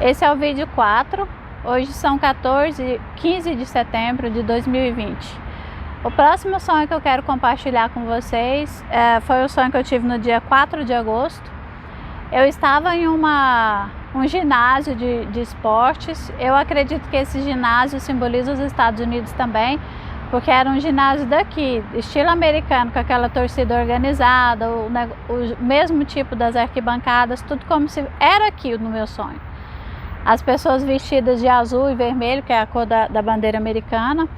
Esse é o vídeo 4. Hoje são 15 de setembro de 2020. O próximo sonho que eu quero compartilhar com vocês foi o sonho que eu tive no dia 4 de agosto. Eu estava em um ginásio de esportes. Eu acredito que esse ginásio simboliza os Estados Unidos também, porque era um ginásio daqui, estilo americano, com aquela torcida organizada, o mesmo tipo das arquibancadas, tudo como se era aqui no meu sonho. As pessoas vestidas de azul e vermelho, que é a cor da bandeira americana.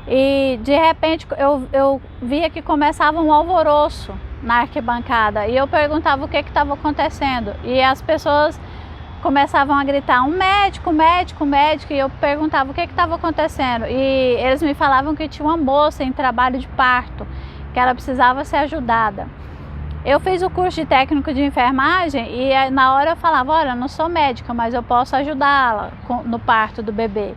E de repente eu via que começava um alvoroço na arquibancada e eu perguntava o que estava acontecendo, e as pessoas começavam a gritar: um médico, médico, médico, e eu perguntava o que estava acontecendo, e eles me falavam que tinha uma moça em trabalho de parto, que ela precisava ser ajudada. Eu fiz o curso de técnico de enfermagem e na hora eu falava: olha, eu não sou médica, mas eu posso ajudá-la no parto do bebê.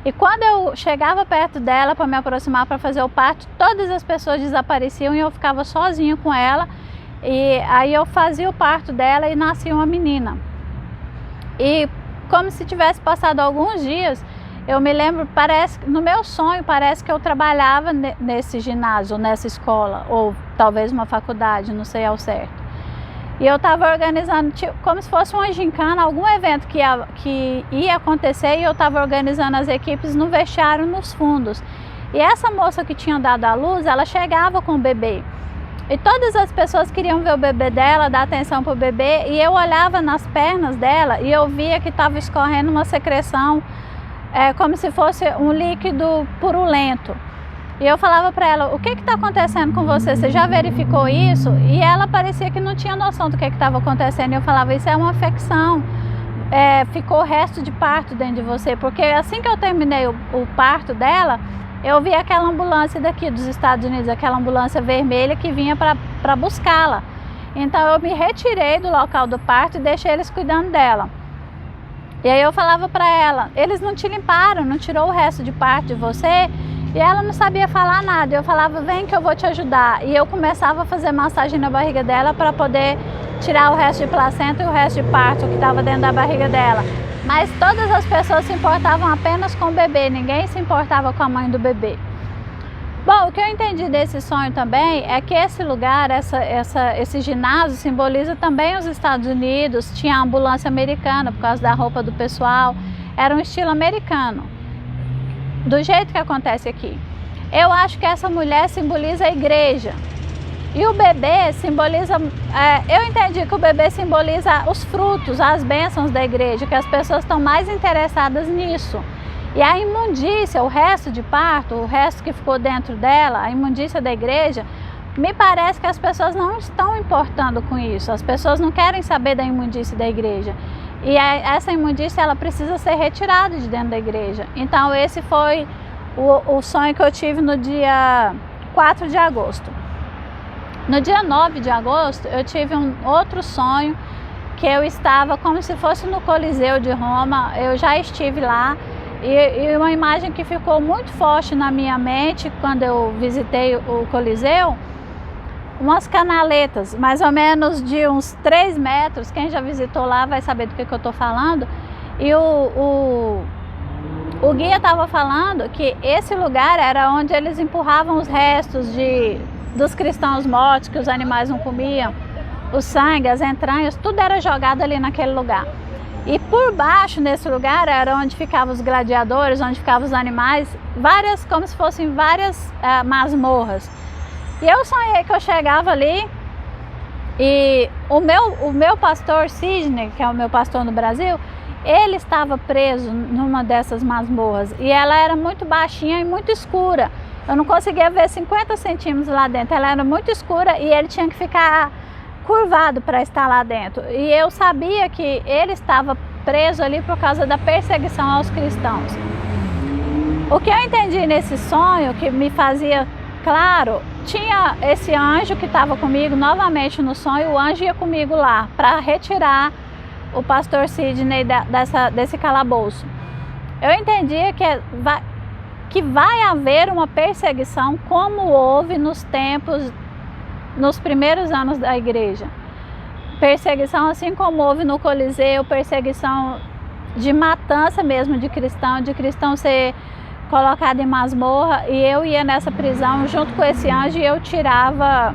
E quando eu chegava perto dela para me aproximar para fazer o parto, todas as pessoas desapareciam e eu ficava sozinha com ela. E aí eu fazia o parto dela e nascia uma menina. E como se tivesse passado alguns dias, eu me lembro, no meu sonho, parece que eu trabalhava nesse ginásio, nessa escola, ou talvez uma faculdade, não sei ao certo. E eu estava organizando, como se fosse uma gincana, algum evento que ia acontecer, e eu estava organizando as equipes no vestiário, nos fundos. E essa moça que tinha dado à luz, ela chegava com o bebê. E todas as pessoas queriam ver o bebê dela, dar atenção para o bebê, e eu olhava nas pernas dela e eu via que estava escorrendo uma secreção, como se fosse um líquido purulento. E eu falava para ela: o que está acontecendo com você? Você já verificou isso? E ela parecia que não tinha noção do que estava acontecendo. E eu falava: isso é uma infecção, ficou o resto de parto dentro de você. Porque assim que eu terminei o parto dela, eu vi aquela ambulância daqui dos Estados Unidos, aquela ambulância vermelha que vinha para buscá-la. Então eu me retirei do local do parto e deixei eles cuidando dela. E aí eu falava para ela: eles não te limparam, não tirou o resto de parto de você? E ela não sabia falar nada. Eu falava: vem que eu vou te ajudar. E eu começava a fazer massagem na barriga dela para poder tirar o resto de placenta e o resto de parto que estava dentro da barriga dela. Mas todas as pessoas se importavam apenas com o bebê, ninguém se importava com a mãe do bebê. Bom, o que eu entendi desse sonho também é que esse lugar, esse ginásio simboliza também os Estados Unidos. Tinha a ambulância americana por causa da roupa do pessoal, era um estilo americano, do jeito que acontece aqui. Eu acho que essa mulher simboliza a igreja. E o bebê simboliza... eu entendi que o bebê simboliza os frutos, as bênçãos da igreja, que as pessoas estão mais interessadas nisso. E a imundícia, o resto de parto, o resto que ficou dentro dela, a imundícia da igreja, me parece que as pessoas não estão importando com isso. As pessoas não querem saber da imundícia da igreja. E essa imundícia, ela precisa ser retirada de dentro da igreja. Então esse foi o sonho que eu tive no dia 4 de agosto. No dia 9 de agosto eu tive um outro sonho, que eu estava como se fosse no Coliseu de Roma. Eu já estive lá, e uma imagem que ficou muito forte na minha mente quando eu visitei o Coliseu: umas canaletas, mais ou menos de uns 3 metros, quem já visitou lá vai saber do que eu estou falando. E o guia estava falando que esse lugar era onde eles empurravam os restos dos cristãos mortos, que os animais não comiam, o sangue, as entranhas, tudo era jogado ali naquele lugar. E por baixo, nesse lugar, era onde ficavam os gladiadores, onde ficavam os animais, como se fossem várias masmorras. E eu sonhei que eu chegava ali e o meu pastor Sidney, que é o meu pastor no Brasil, ele estava preso numa dessas masmorras, e ela era muito baixinha e muito escura. Eu não conseguia ver 50 centímetros lá dentro, ela era muito escura e ele tinha que ficar curvado para estar lá dentro. E eu sabia que ele estava preso ali por causa da perseguição aos cristãos. O que eu entendi nesse sonho, que me fazia claro, tinha esse anjo que estava comigo novamente no sonho. O anjo ia comigo lá para retirar o pastor Sidney desse calabouço. Eu entendi que vai haver uma perseguição, como houve nos primeiros anos da igreja. Perseguição assim como houve no Coliseu, perseguição de matança mesmo de cristão ser colocado em masmorra, e eu ia nessa prisão junto com esse anjo e eu tirava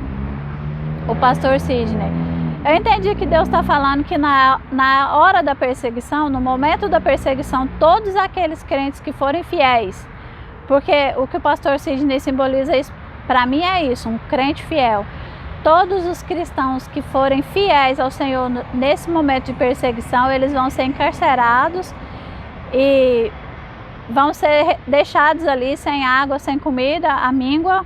o pastor Sidney. Eu entendi que Deus está falando que na hora da perseguição, no momento da perseguição, todos aqueles crentes que forem fiéis, porque o que o pastor Sidney simboliza para mim é isso, um crente fiel. Todos os cristãos que forem fiéis ao Senhor nesse momento de perseguição, eles vão ser encarcerados e vão ser deixados ali sem água, sem comida, à míngua,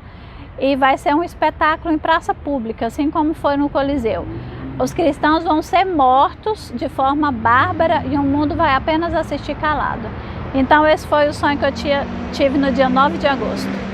e vai ser um espetáculo em praça pública, assim como foi no Coliseu. Os cristãos vão ser mortos de forma bárbara e o mundo vai apenas assistir calado. Então esse foi o sonho que eu tive no dia 9 de agosto.